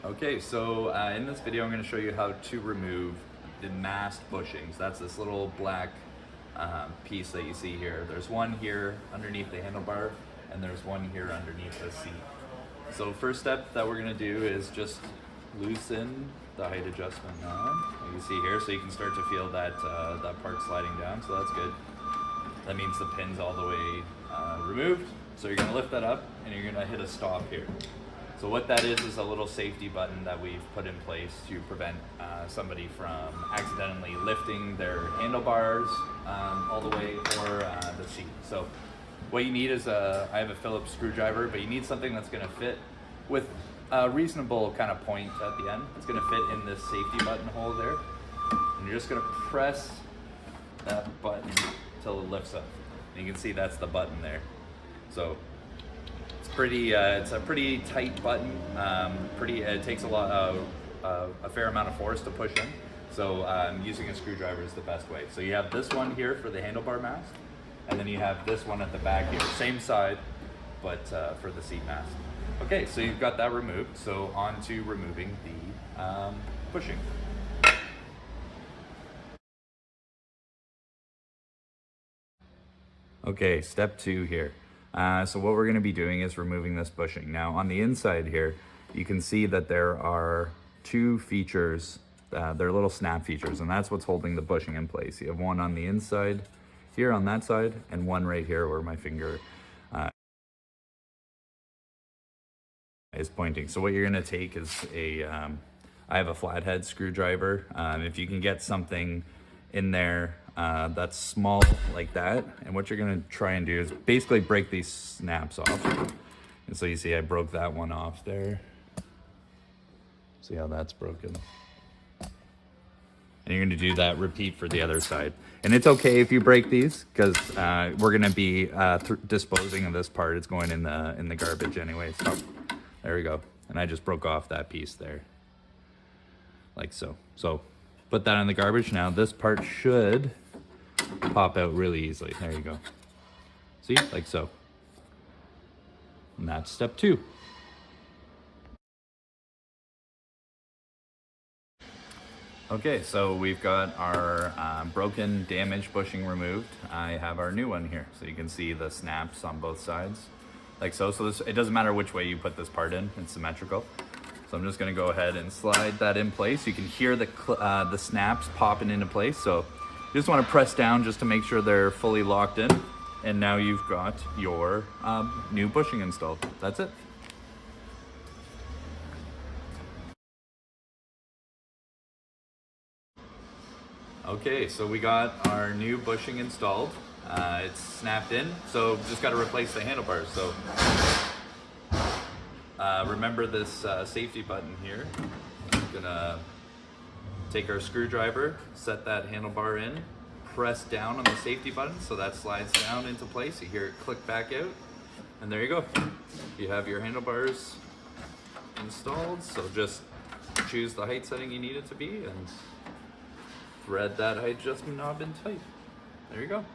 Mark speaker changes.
Speaker 1: Okay, so in this video I'm going to show you how to remove the mast bushings. That's this little black piece that you see here. There's one here underneath the handlebar and there's one here underneath the seat. So first step that we're going to do is just loosen the height adjustment knob, like you see here, so you can start to feel that, that part sliding down, so that's good. That means the pin's all the way removed. So you're going to lift that up and you're going to hit a stop here. So what that is a little safety button that we've put in place to prevent somebody from accidentally lifting their handlebars all the way or the seat. So what you need is I have a Phillips screwdriver, but you need something that's going to fit with a reasonable kind of point at the end. It's going to fit in this safety button hole there. And you're just going to press that button until it lifts up. And you can see that's the button there. So it's a pretty tight button. It takes a fair amount of force to push in. So using a screwdriver is the best way. So you have this one here for the handlebar mast, and then you have this one at the back here, same side, but for the seat mast. Okay, so you've got that removed. So on to removing the bushing. Okay, step 2 here. So what we're going to be doing is removing this bushing. Now on the inside here, you can see that there are 2 features, they're little snap features, and that's what's holding the bushing in place. You have one on the inside here on that side, and one right here where my finger is pointing. So what you're going to take is I have a flathead screwdriver. If you can get something in there that's small like that, and what you're going to try and do is basically break these snaps off. And so you see I broke that one off there. See how that's broken? And you're going to do that repeat for the other side. And it's okay if you break these, because we're going to be disposing of this part. It's going in the garbage anyway. So there we go. And I just broke off that piece there, like so. So put that in the garbage. Now this part should pop out really easily. There you go. See, like so. And that's step 2. Okay, so we've got our broken, damaged bushing removed. I have our new one here, so you can see the snaps on both sides, like so. So it doesn't matter which way you put this part in; it's symmetrical. So I'm just going to go ahead and slide that in place. You can hear the snaps popping into place. So you just want to press down just to make sure they're fully locked in. And now you've got your new bushing installed. That's it. Okay, so we got our new bushing installed. It's snapped in, so just got to replace the handlebars. So remember this safety button here. I'm gonna take our screwdriver, set that handlebar in, press down on the safety button so that slides down into place. You hear it click back out, and there you go. You have your handlebars installed. So just choose the height setting you need it to be and thread that height adjustment knob in tight. There you go.